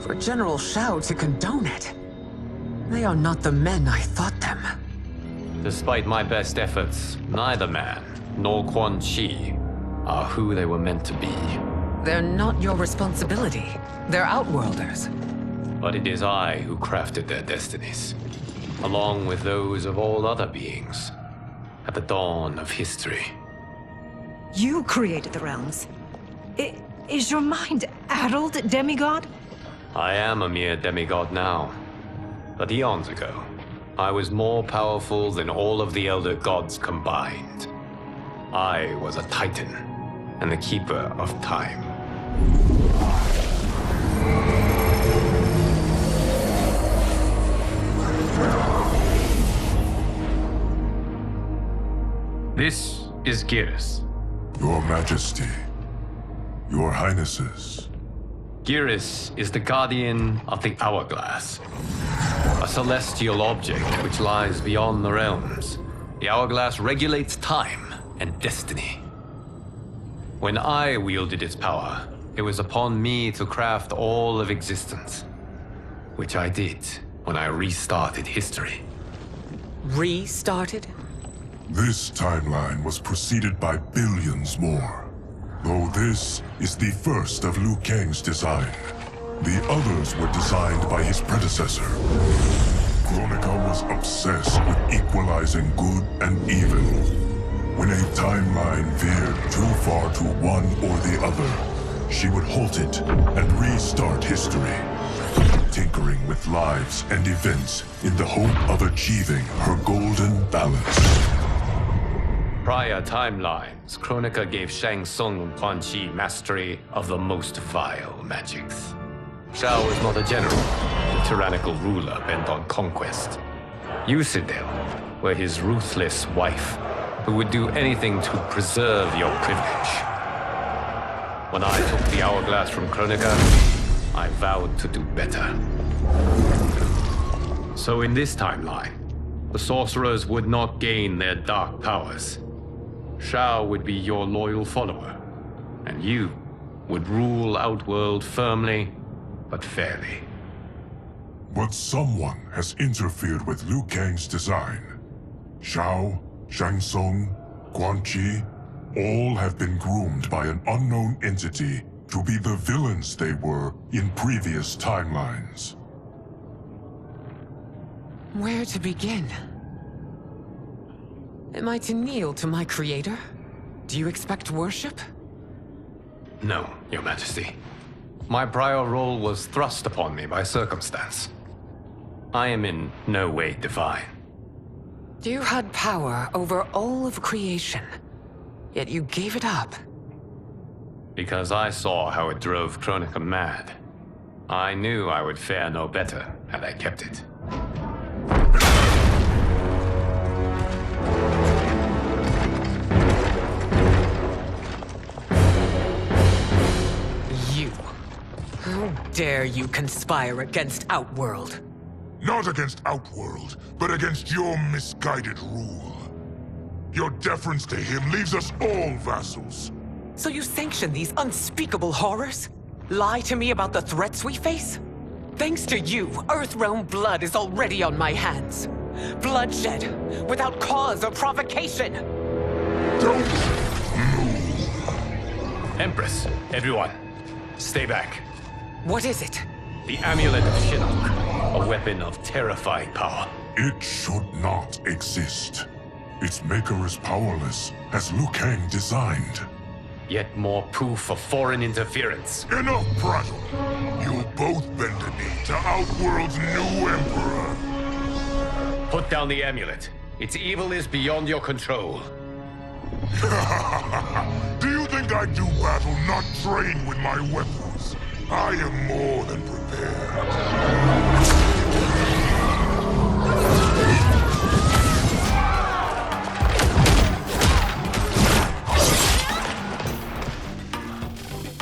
For General Shao to condone it. They are not the men I thought them. Despite my best efforts, neither man nor Quan Chi are who they were meant to be. They're not your responsibility. They're Outworlders. But it is I who crafted their destinies, along with those of all other beings, at the dawn of history. You created the realms. Is your mind addled, demigod? I am a mere demigod now, but eons ago, I was more powerful than all of the Elder Gods combined. I was a Titan, and the Keeper of Time. This is Geras. Your Majesty, Your Highnesses. Geras is the guardian of the Hourglass, a celestial object which lies beyond the realms. The Hourglass regulates time and destiny. When I wielded its power, it was upon me to craft all of existence, which I did when I restarted history. Restarted? This timeline was preceded by billions more. Though this is the first of Liu Kang's design, the others were designed by his predecessor. Kronika was obsessed with equalizing good and evil. When a timeline veered too far to one or the other, she would halt it and restart history, tinkering with lives and events in the hope of achieving her golden balance. Prior timelines, Kronika gave Shang Tsung and Quan Chi mastery of the most vile magics. Shao was not a general, a tyrannical ruler bent on conquest. Yusidel were his ruthless wife, who would do anything to preserve your privilege. When I took the Hourglass from Kronika, I vowed to do better. So in this timeline, the sorcerers would not gain their dark powers. Shao would be your loyal follower, and you would rule Outworld firmly, but fairly. But someone has interfered with Liu Kang's design. Shao, Shang Tsung, Quan Chi, all have been groomed by an unknown entity to be the villains they were in previous timelines. Where to begin? Am I to kneel to my creator? Do you expect worship? No, Your Majesty. My prior role was thrust upon me by circumstance. I am in no way divine. You had power over all of creation, yet you gave it up. Because I saw how it drove Kronika mad. I knew I would fare no better had I kept it. You. How dare you conspire against Outworld? Not against Outworld, but against your misguided rule. Your deference to him leaves us all vassals. So you sanction these unspeakable horrors? Lie to me about the threats we face? Thanks to you, Earthrealm blood is already on my hands. Bloodshed, without cause or provocation. Don't move. Empress, everyone, stay back. What is it? The Amulet of Shinnok, a weapon of terrifying power. It should not exist. Its maker is powerless, as Liu Kang designed. Yet more proof of foreign interference. Enough prattle! You'll both bend a knee to Outworld's new emperor. Put down the amulet. Its evil is beyond your control. Do you think I do battle not trained with my weapons? I am more than prepared.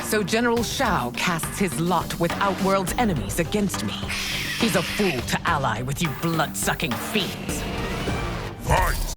So General Shao casts his lot with Outworld's enemies against me. He's a fool to ally with you blood-sucking fiends. Fight!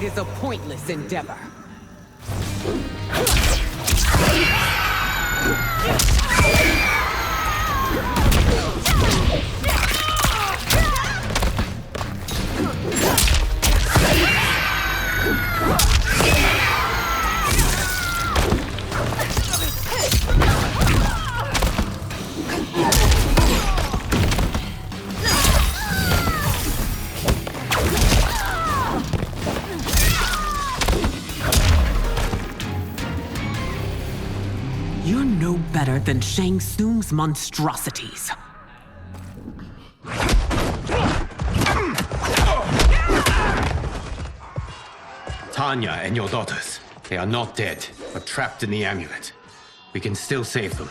is a pointless endeavor. You're no better than Shang Tsung's monstrosities. Tanya and your daughters, they are not dead, but trapped in the amulet. We can still save them.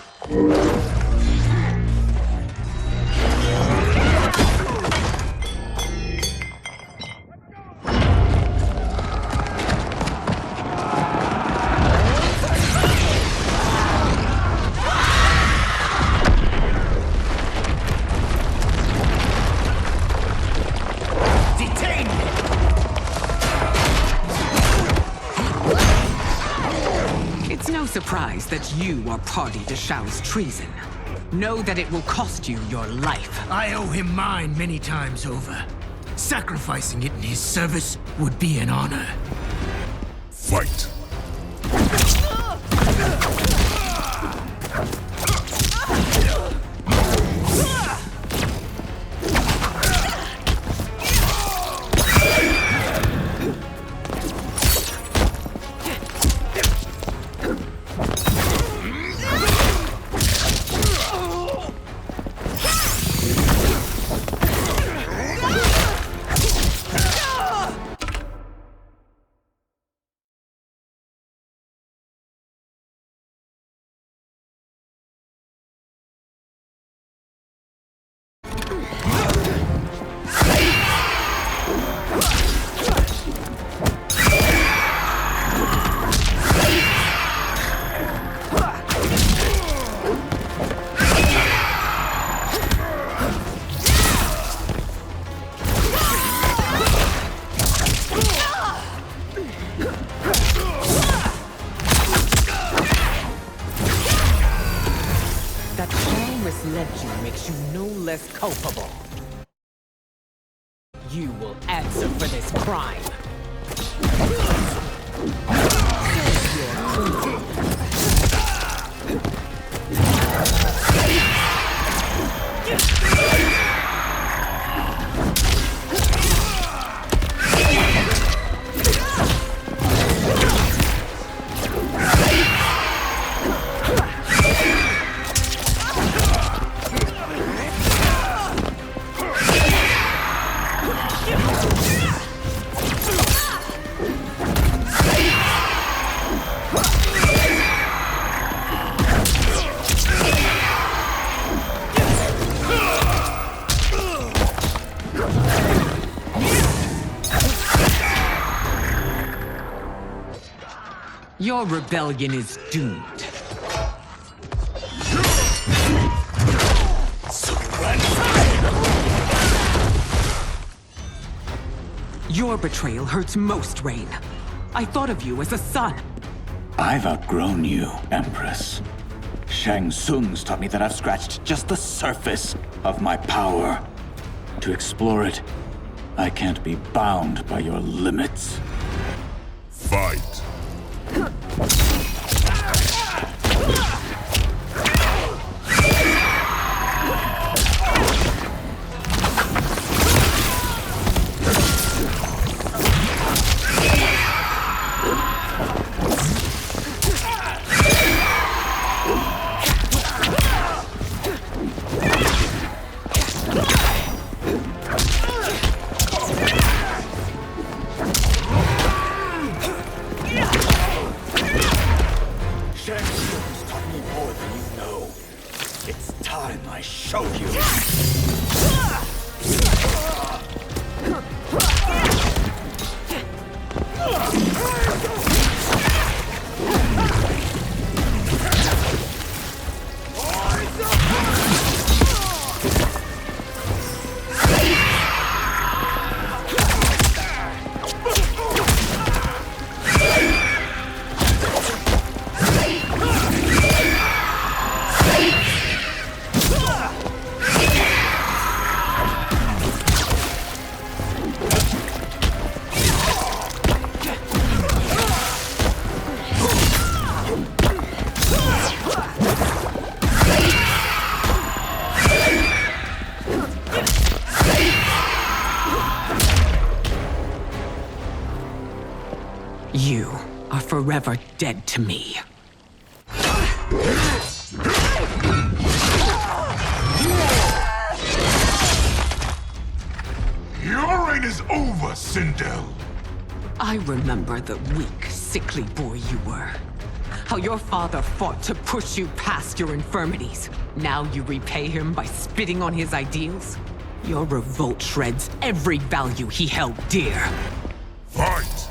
It's no surprise that you are party to Shao's treason. Know that it will cost you your life. I owe him mine many times over. Sacrificing it in his service would be an honor. Fight! That Shao misled you makes you no less culpable. You will answer for this crime. Your rebellion is doomed. Your betrayal hurts most, Rain. I thought of you as a son. I've outgrown you, Empress. Shang Tsung's taught me that I've scratched just the surface of my power. To explore it, I can't be bound by your limits. Fight! Shang Tsung's taught me more than you know. It's time I showed you. forever dead to me. Your reign is over, Sindel. I remember the weak, sickly boy you were. How your father fought to push you past your infirmities. Now you repay him by spitting on his ideals? Your revolt shreds every value he held dear. Fight!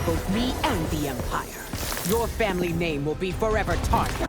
Both me and the Empire. Your family name will be forever tarnished.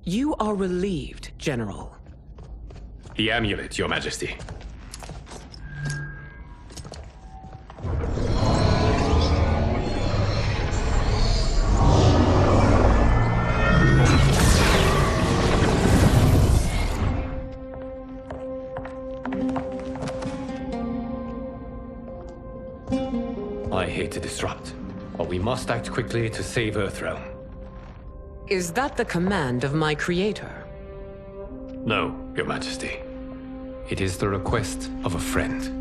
You are relieved, General. The amulet, Your Majesty. I hate to disrupt, but we must act quickly to save Earthrealm. Is that the command of my creator? No, Your Majesty. It is the request of a friend.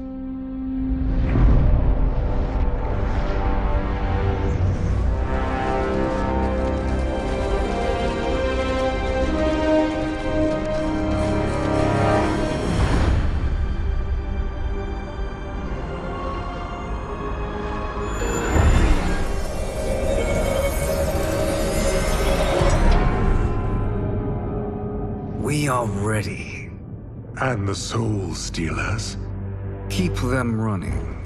We are ready. And the Soul Stealers? Keep them running.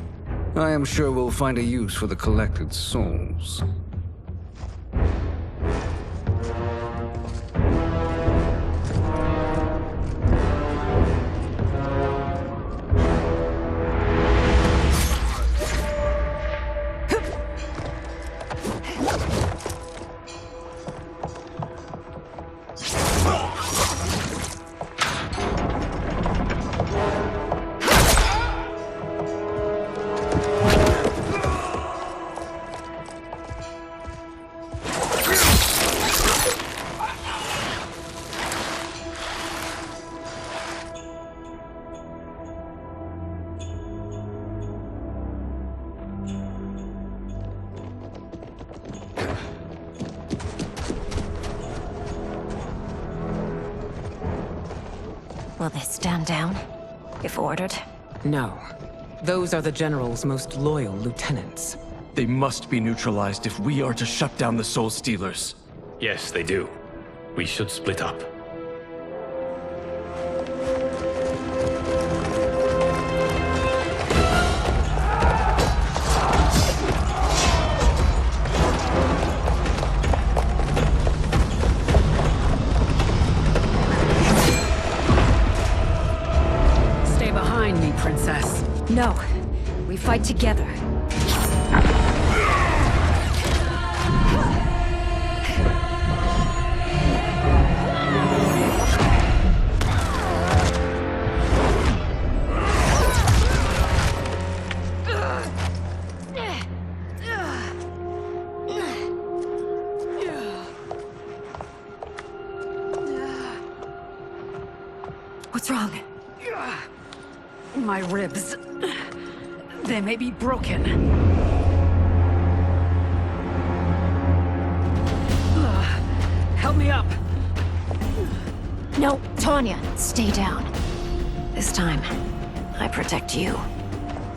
I am sure we'll find a use for the collected souls. Will they stand down, if ordered? No. Those are the General's most loyal lieutenants. They must be neutralized if we are to shut down the Soul Stealers. Yes, they do. We should split up. Stay behind me, Princess. No. We fight together. my ribs. They may be broken. Help me up. No, Tanya, stay down. This time, I protect you.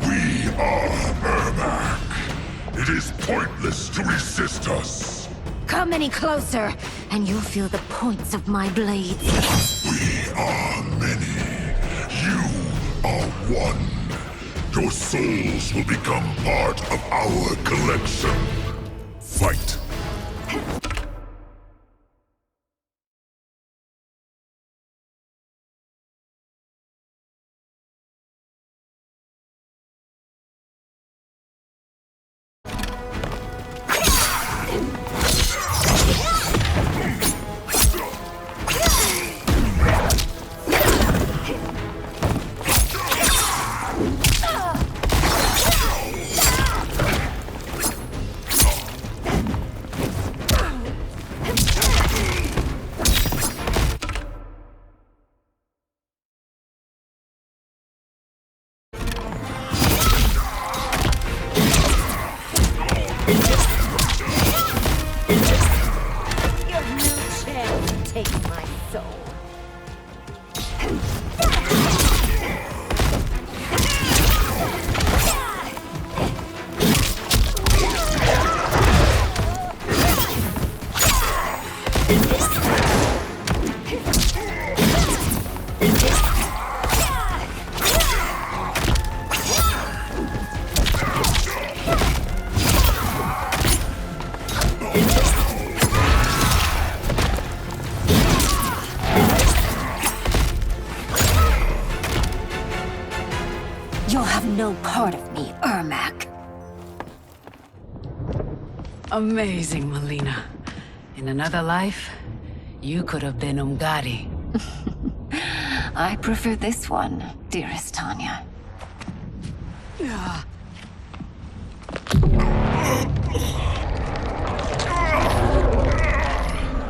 We are Ermac. It is pointless to resist us. Come any closer, and you'll feel the points of my blades. We are many. You are one. Your souls will become part of our collection. Fight. You'll have no part of me, Ermac. Amazing, Melina. In another life, you could have been Umgadi. I prefer this one, dearest Tanya.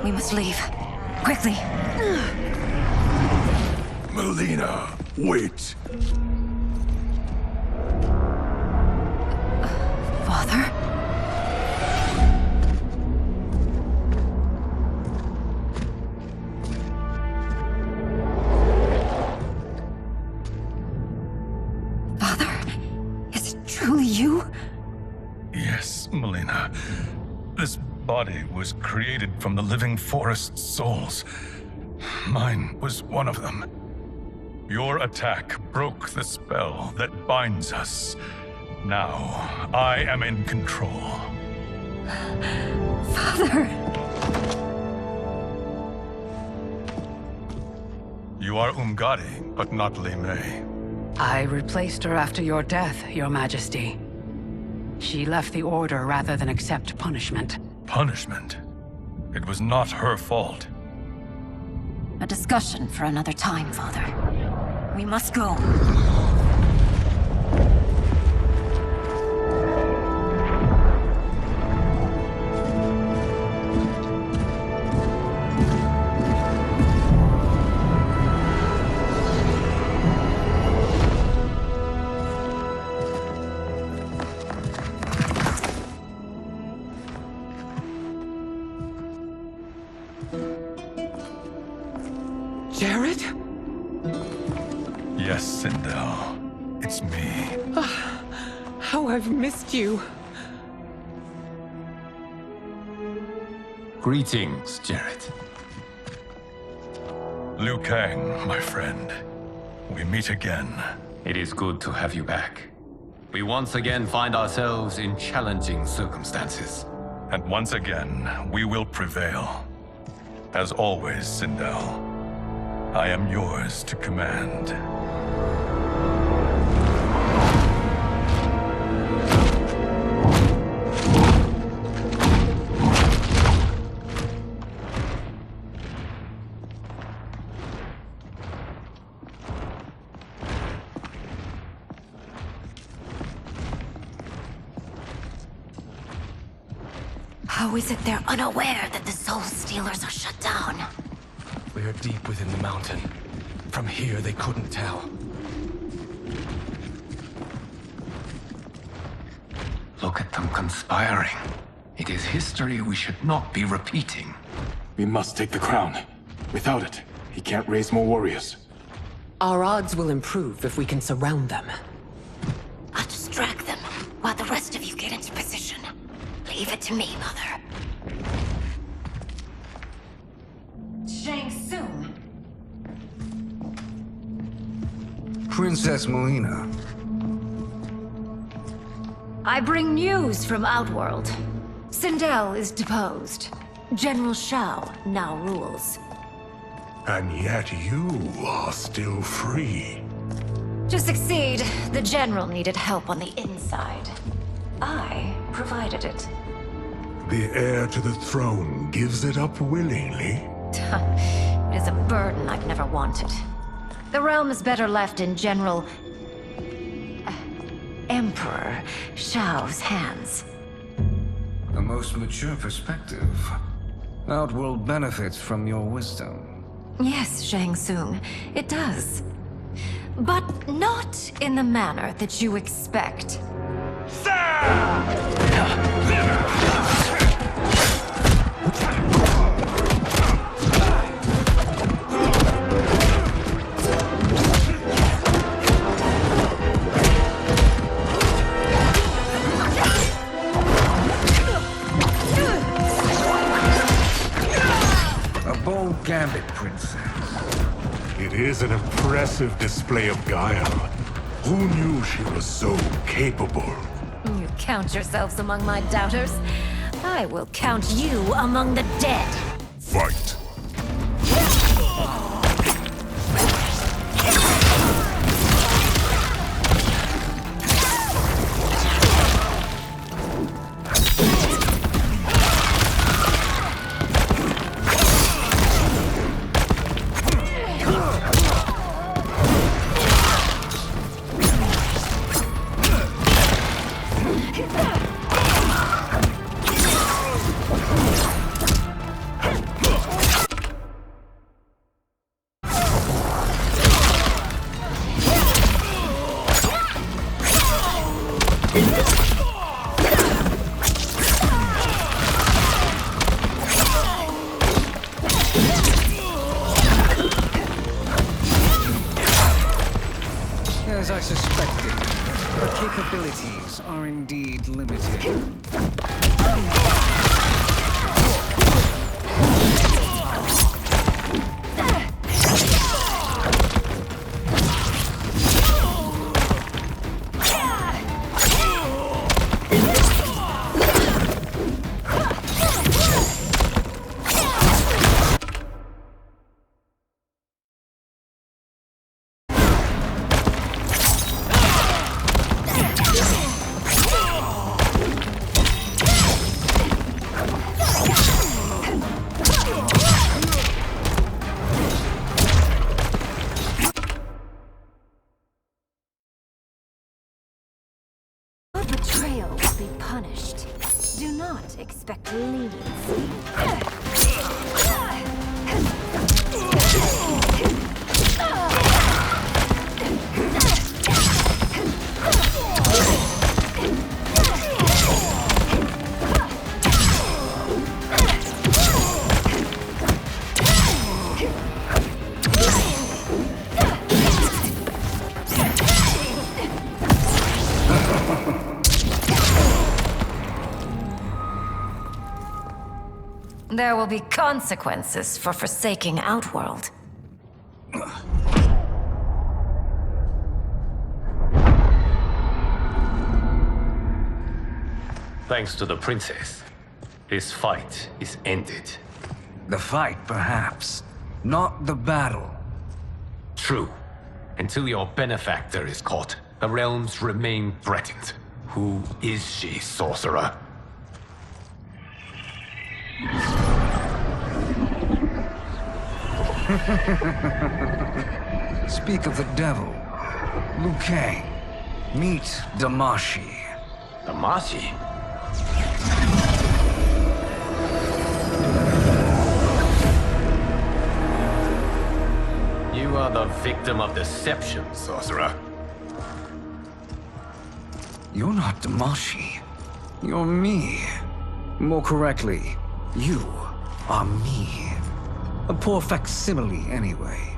We must leave. Quickly. Melina, wait. Father? Father? Is it truly you? Yes, Melina. This body was created from the living forest's souls. Mine was one of them. Your attack broke the spell that binds us. Now, I am in control. Father! You are Umgadi, but not Li Mei. I replaced her after your death, Your Majesty. She left the Order rather than accept punishment. Punishment? It was not her fault. A discussion for another time, Father. We must go. Jared? Yes, Sindel. It's me. How I've missed you. Greetings, Jared. Liu Kang, my friend. We meet again. It is good to have you back. We once again find ourselves in challenging circumstances. And once again, we will prevail. As always, Sindel, I am yours to command. How is it they're unaware that the Soul Stealers are shut down? We are deep within the mountain. From here, they couldn't tell. conspiring. It is history we should not be repeating. We must take the crown. Without it, he can't raise more warriors. Our odds will improve if we can surround them. I'll distract them while the rest of you get into position. Leave it to me, Mother. Shang Tsung. Princess Melina. I bring news from Outworld. Sindel is deposed. General Shao now rules. And yet you are still free. To succeed, the General needed help on the inside. I provided it. The heir to the throne gives it up willingly. It is a burden I've never wanted. The realm is better left in General... Emperor Shao's hands. A most mature perspective. Outworld benefits from your wisdom. Yes, Shang Tsung, it does. But not in the manner that you expect. A bold gambit, Princess. It is an impressive display of guile. Who knew she was so capable? You count yourselves among my doubters. I will count you among the dead. Fight! As I suspected, her capabilities are indeed limited. Your betrayal will be punished. Do not expect leniency. There will be consequences for forsaking Outworld. Thanks to the princess, this fight is ended. The fight, perhaps. Not the battle. True. Until your benefactor is caught, the realms remain threatened. Who is she, sorcerer? Speak of the devil. Liu Kang. Meet Damashi. Damashi? You are the victim of deception, sorcerer. You're not Damashi. You're me. More correctly, you are me. A poor facsimile, anyway.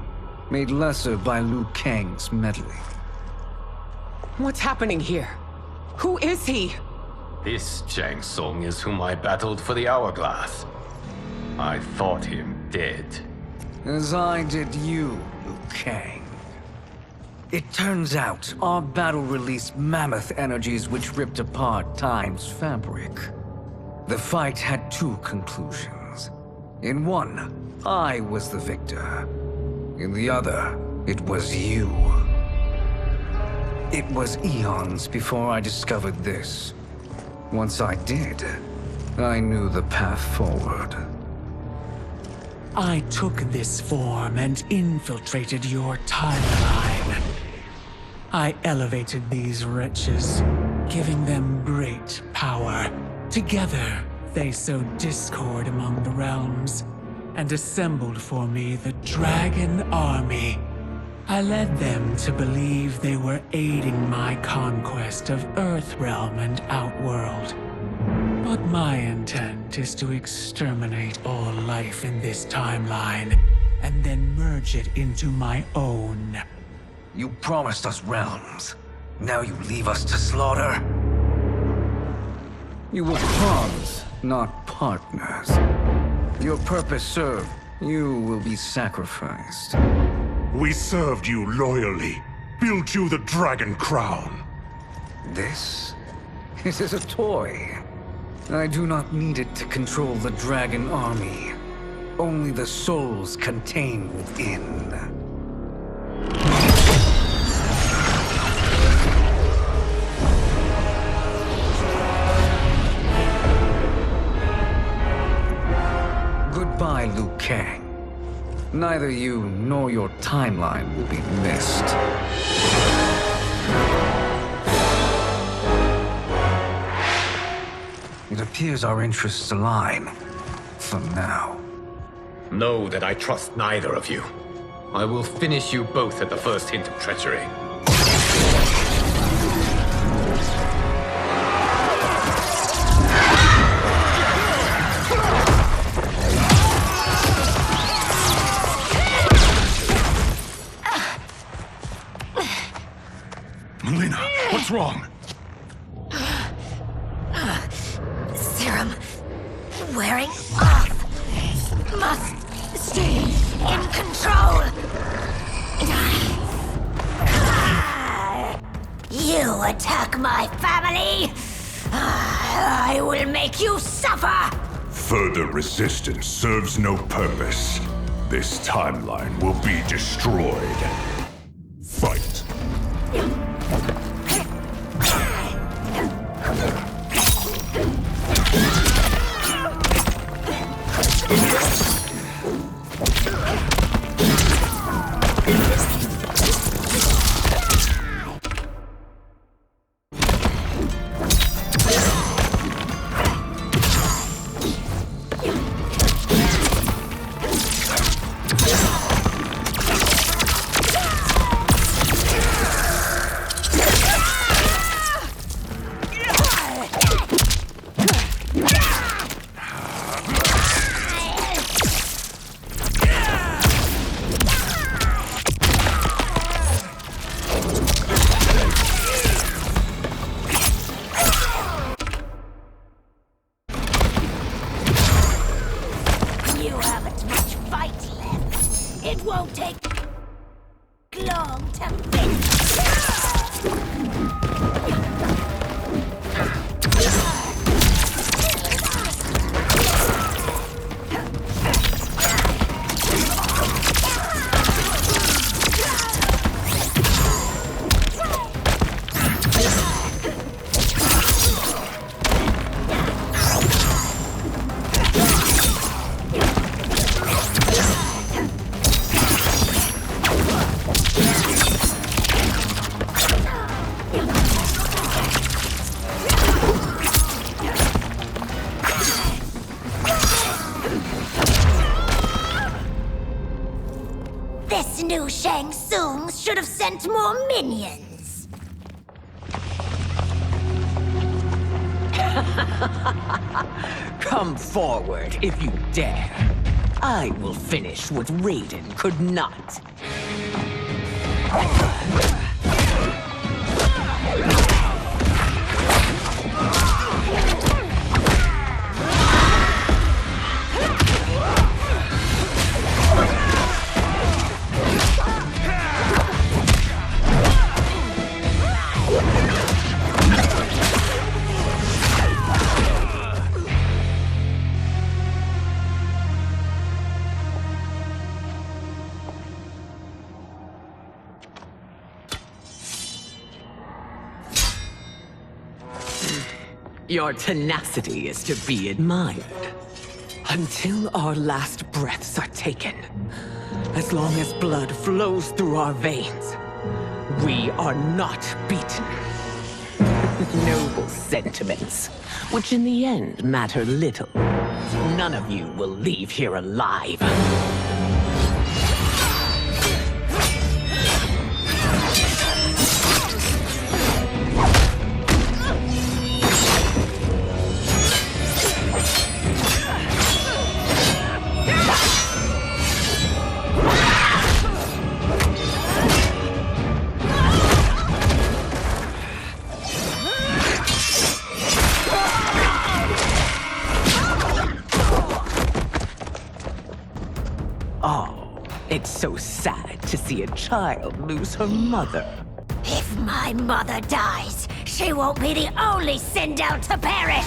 Made lesser by Liu Kang's meddling. What's happening here? Who is he? This Shang Tsung is whom I battled for the Hourglass. I thought him dead. As I did you, Liu Kang. It turns out our battle released mammoth energies which ripped apart time's fabric. The fight had two conclusions. In one, I was the victor. In the other, it was you. It was eons before I discovered this. Once I did, I knew the path forward. I took this form and infiltrated your timeline. I elevated these wretches, giving them great power. Together, they sowed discord among the realms, and assembled for me the Dragon Army. I led them to believe they were aiding my conquest of Earthrealm and Outworld. But my intent is to exterminate all life in this timeline, and then merge it into my own. You promised us realms. Now you leave us to slaughter? You were pawns, not partners. Your purpose served. You will be sacrificed. We served you loyally, built you the Dragon Crown. This is a toy. I do not need it to control the Dragon Army. Only the souls contained within. Goodbye, Liu Kang. Neither you nor your timeline will be missed. It appears our interests align. For now. Know that I trust neither of you. I will finish you both at the first hint of treachery. Melina, what's wrong? Serum wearing off. Must stay in control. You attack my family. I will make you suffer. Further resistance serves no purpose. This timeline will be destroyed. Fight. This new Shang Tsung should have sent more minions. Come forward if you dare. I will finish what Raiden could not. Your tenacity is to be admired. Until our last breaths are taken, as long as blood flows through our veins, we are not beaten. Noble sentiments, which in the end matter little. None of you will leave here alive. It's so sad to see a child lose her mother. If my mother dies, she won't be the only Sindel to perish!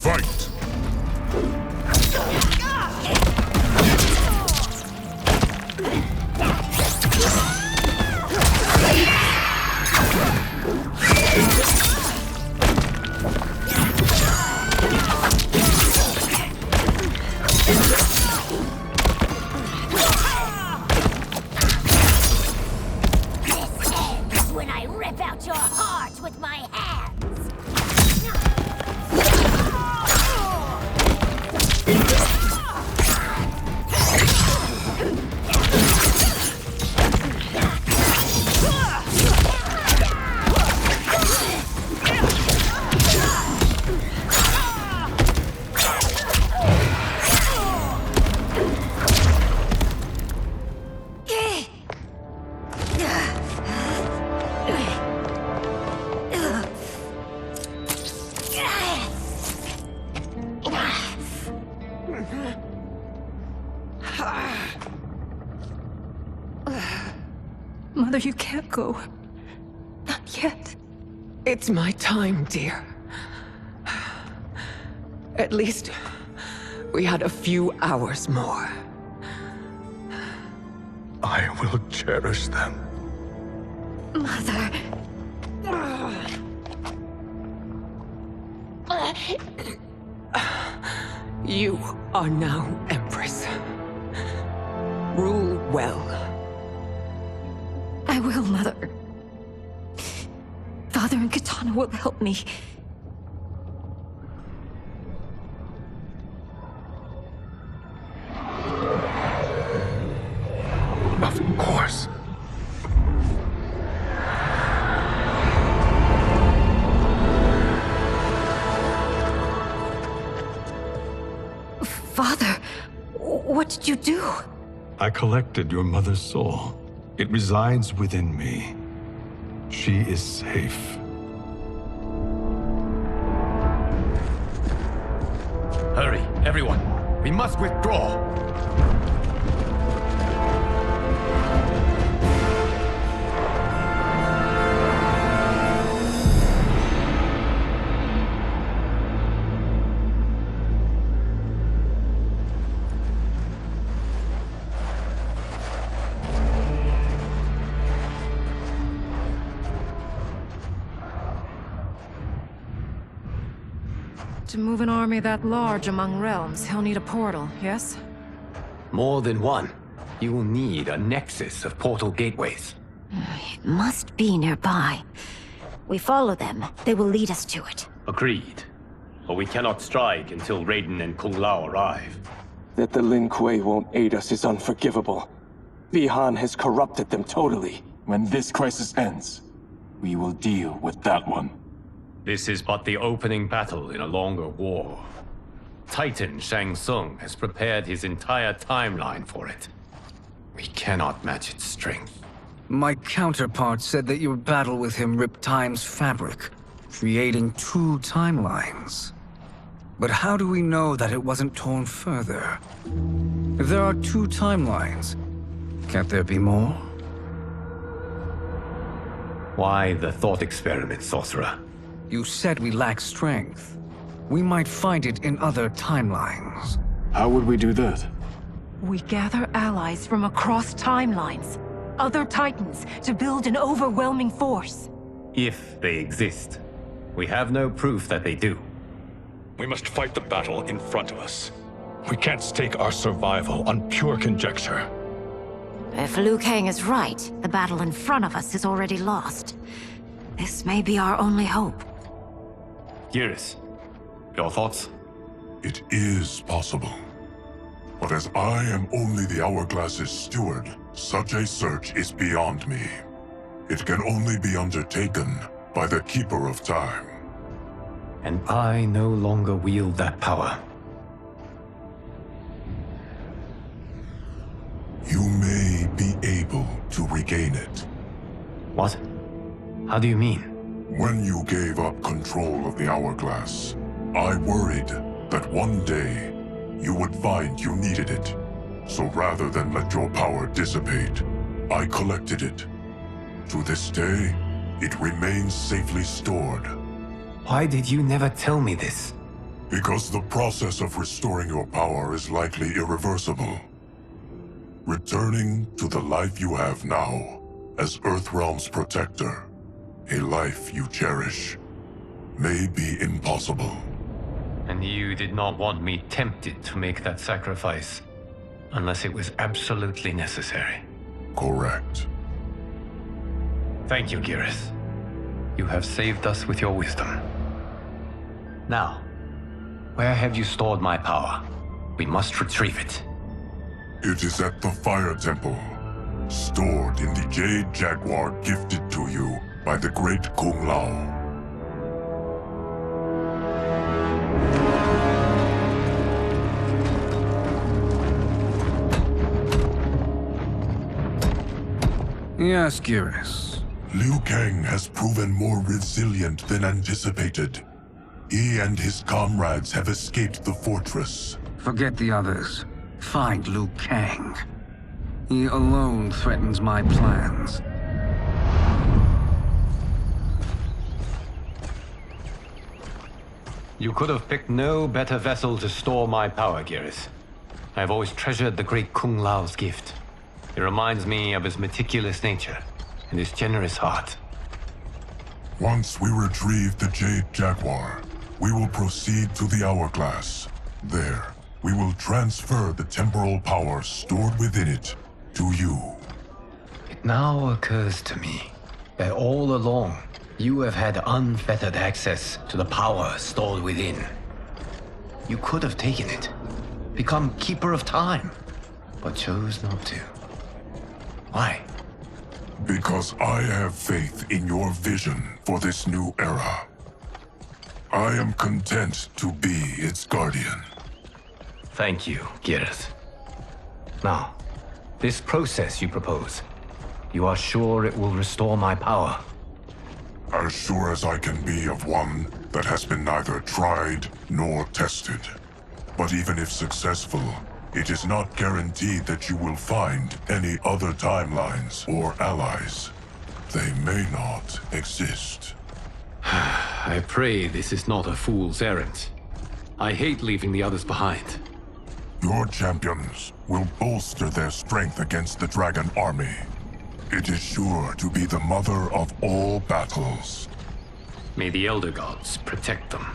Fight! When I rip out your heart with my hands! Mother, you can't go. Not yet. It's my time, dear. At least, we had a few hours more. I will cherish them. Mother... You are now Empress. Rule well. I will, Mother. Father and Katana will help me. Of course. Father, what did you do? I collected your mother's soul. It resides within me. She is safe. Hurry, everyone. We must withdraw. To move an army that large among realms, he'll need a portal, yes? More than one. You will need a nexus of portal gateways. It must be nearby. We follow them, they will lead us to it. Agreed. But we cannot strike until Raiden and Kung Lao arrive. That the Lin Kuei won't aid us is unforgivable. Bihan has corrupted them totally. When this crisis ends, we will deal with that one. This is but the opening battle in a longer war. Titan Shang Tsung has prepared his entire timeline for it. We cannot match its strength. My counterpart said that your battle with him ripped time's fabric, creating two timelines. But how do we know that it wasn't torn further? If there are two timelines, can't there be more? Why the thought experiment, sorcerer? You said we lack strength. We might find it in other timelines. How would we do that? We gather allies from across timelines, other Titans, to build an overwhelming force. If they exist. We have no proof that they do. We must fight the battle in front of us. We can't stake our survival on pure conjecture. If Liu Kang is right, the battle in front of us is already lost. This may be our only hope. Geras, your thoughts? It is possible. But as I am only the Hourglass's steward, such a search is beyond me. It can only be undertaken by the Keeper of Time. And I no longer wield that power. You may be able to regain it. What? How do you mean? When you gave up control of the Hourglass, I worried that one day you would find you needed it. So rather than let your power dissipate, I collected it. To this day, it remains safely stored. Why did you never tell me this? Because the process of restoring your power is likely irreversible. Returning to the life you have now, as Earthrealm's protector, a life you cherish, may be impossible. And you did not want me tempted to make that sacrifice, unless it was absolutely necessary. Correct. Thank you, Geras. You have saved us with your wisdom. Now, where have you stored my power? We must retrieve it. It is at the Fire Temple, stored in the Jade Jaguar gifted to you by the great Kung Lao. Yes, Geras. Liu Kang has proven more resilient than anticipated. He and his comrades have escaped the fortress. Forget the others. Find Liu Kang. He alone threatens my plans. You could have picked no better vessel to store my power, Geras. I have always treasured the great Kung Lao's gift. It reminds me of his meticulous nature and his generous heart. Once we retrieve the Jade Jaguar, we will proceed to the Hourglass. There, we will transfer the temporal power stored within it to you. It now occurs to me that all along, you have had unfettered access to the power stored within. You could have taken it, become Keeper of Time, but chose not to. Why? Because I have faith in your vision for this new era. I am content to be its guardian. Thank you, Geras. Now, this process you propose, you are sure it will restore my power? As sure as I can be of one that has been neither tried nor tested. But even if successful, it is not guaranteed that you will find any other timelines or allies. They may not exist. I pray this is not a fool's errand. I hate leaving the others behind. Your champions will bolster their strength against the Dragon Army. It is sure to be the mother of all battles. May the Elder Gods protect them.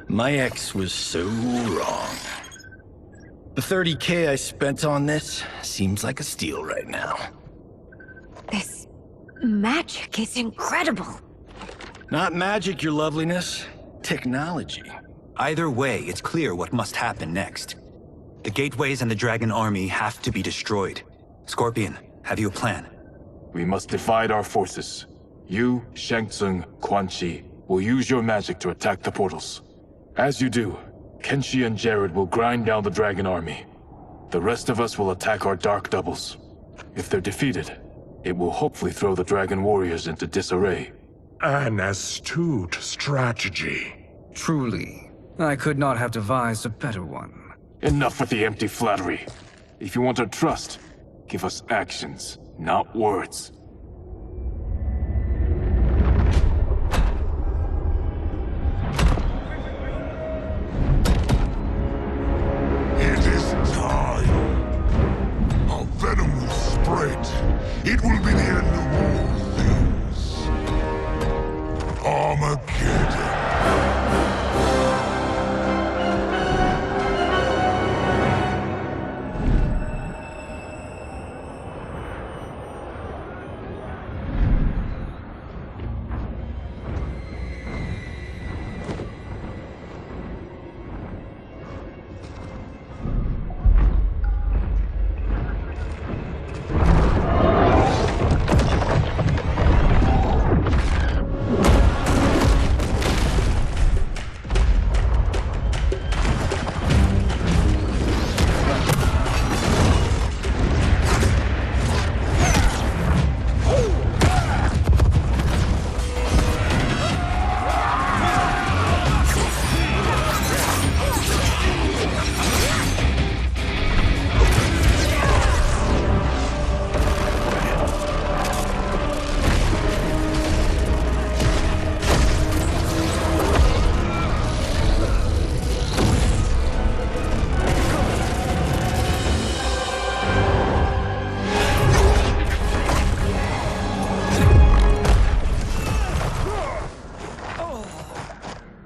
My ex was so wrong. The 30K I spent on this seems like a steal right now. This magic is incredible. Not magic, your loveliness. Technology. Either way, it's clear what must happen next. The gateways and the Dragon Army have to be destroyed. Scorpion, have you a plan? We must divide our forces. You, Shang Tsung, Quan Chi will use your magic to attack the portals. As you do, Kenshi and Jared will grind down the Dragon Army. The rest of us will attack our dark doubles. If they're defeated, it will hopefully throw the Dragon Warriors into disarray. An astute strategy. Truly, I could not have devised a better one. Enough with the empty flattery. If you want our trust, give us actions, not words. It is time. Our venom will spread. It will be the end of all things. Armageddon.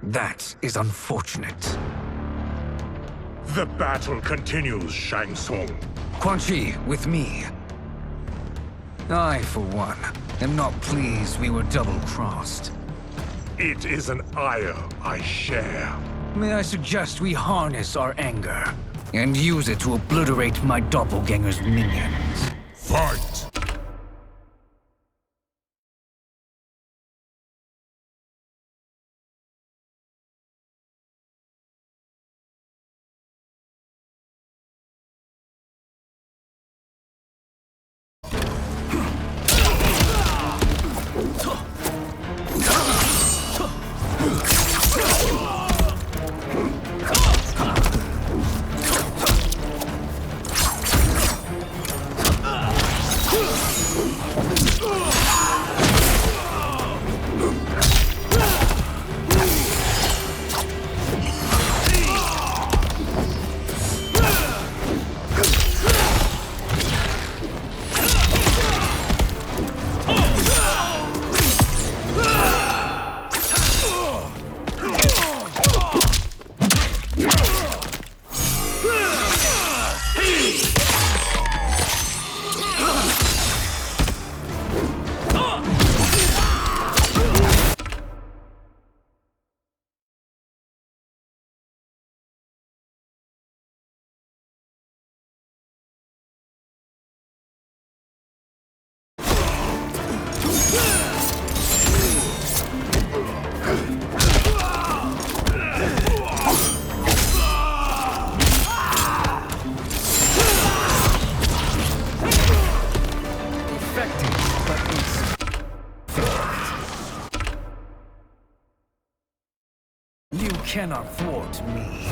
That is unfortunate. The battle continues, Shang Tsung. Quan Chi, with me. I, for one, am not pleased we were double-crossed. It is an ire I share. May I suggest we harness our anger and use it to obliterate my doppelganger's minions? Fight! You cannot thwart me.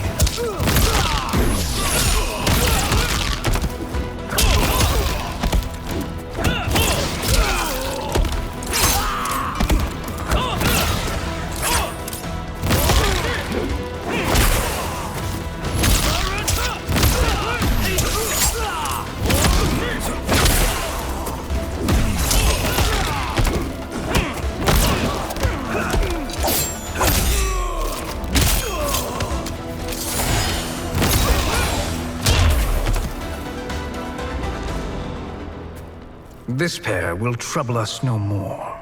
This pair will trouble us no more.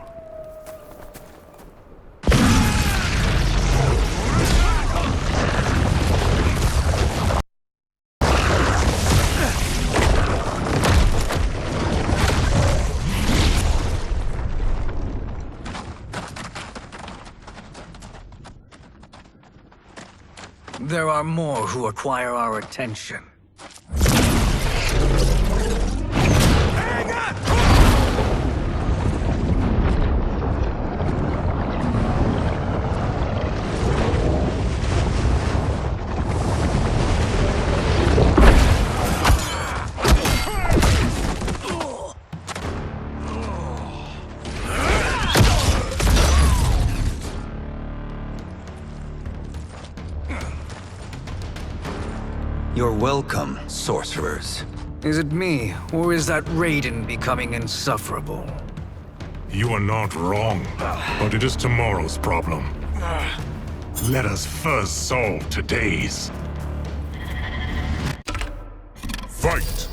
There are more who require our attention. You're welcome, sorcerers. Is it me, or is that Raiden becoming insufferable? You are not wrong, but it is tomorrow's problem. Let us first solve today's. Fight!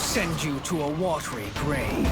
Send you to a watery grave.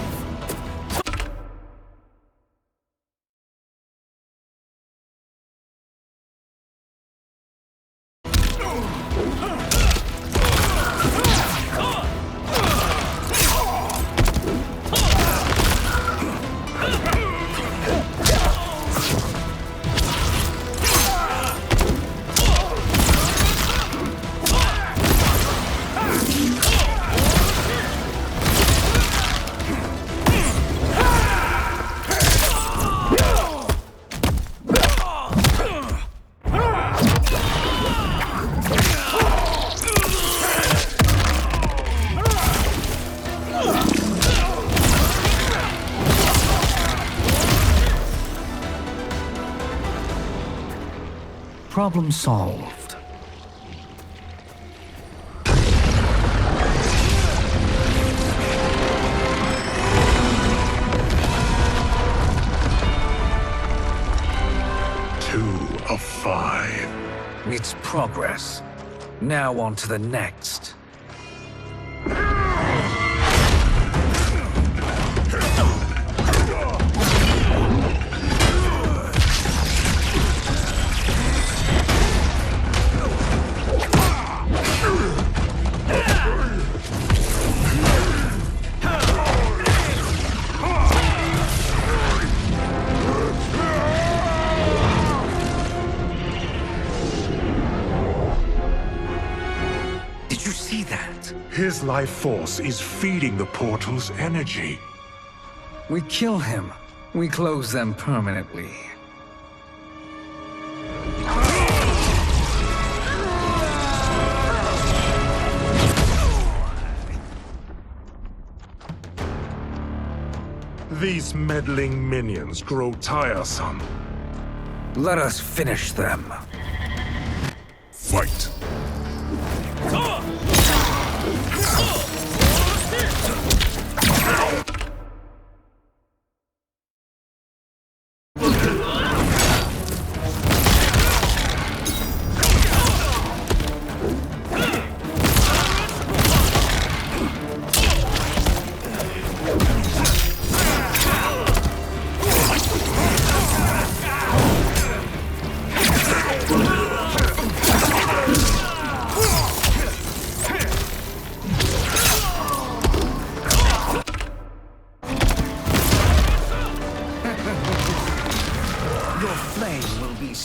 Problem solved. Two of 5. It's progress. Now on to the next. His life force is feeding the portal's energy. We kill him. We close them permanently. These meddling minions grow tiresome. Let us finish them. Fight!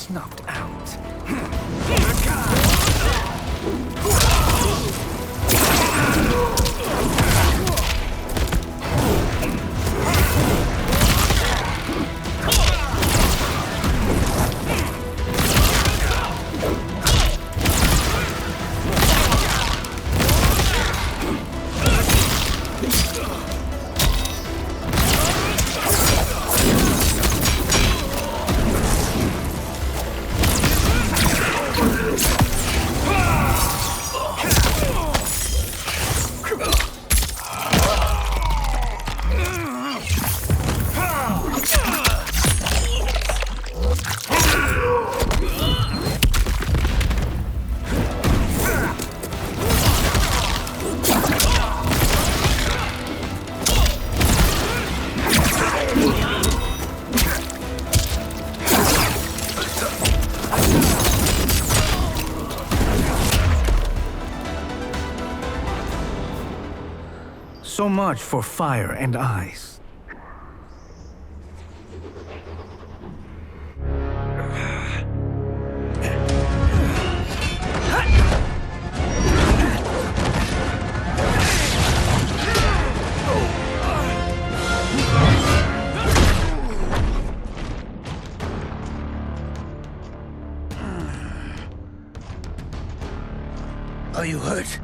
snuffed out. So much for fire and ice. Are you hurt?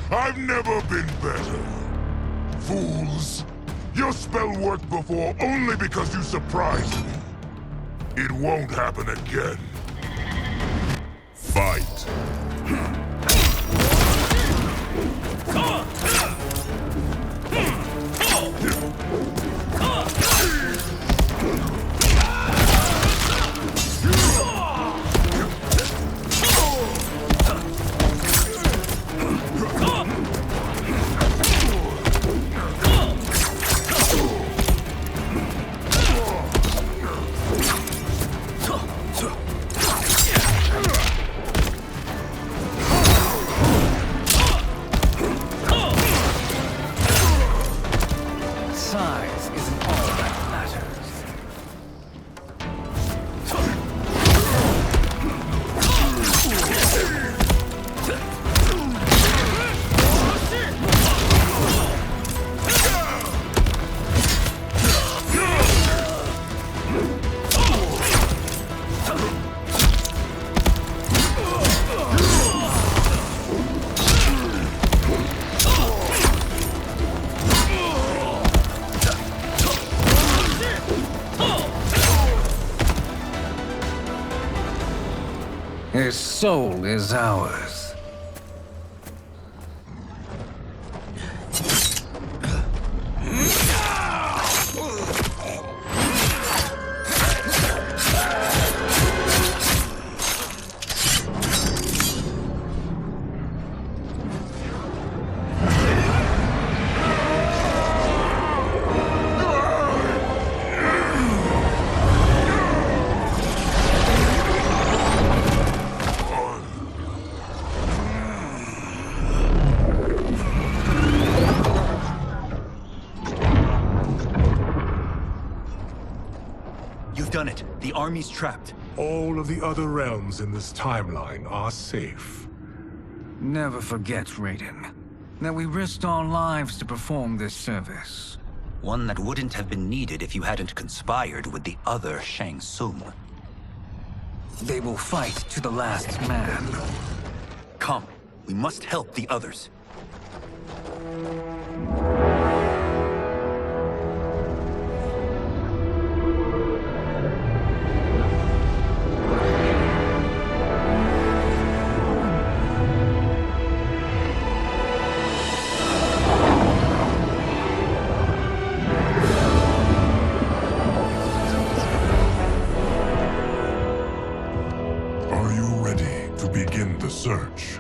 I've never been better. Fools! Your spell worked before only because you surprised me. It won't happen again. Fight! Size isn't all that matters. His soul is ours. You've done it. The army's trapped. All of the other realms in this timeline are safe. Never forget, Raiden, that we risked our lives to perform this service. One that wouldn't have been needed if you hadn't conspired with the other Shang Tsung. They will fight to the last man. Come, we must help the others. Are you ready to begin the search?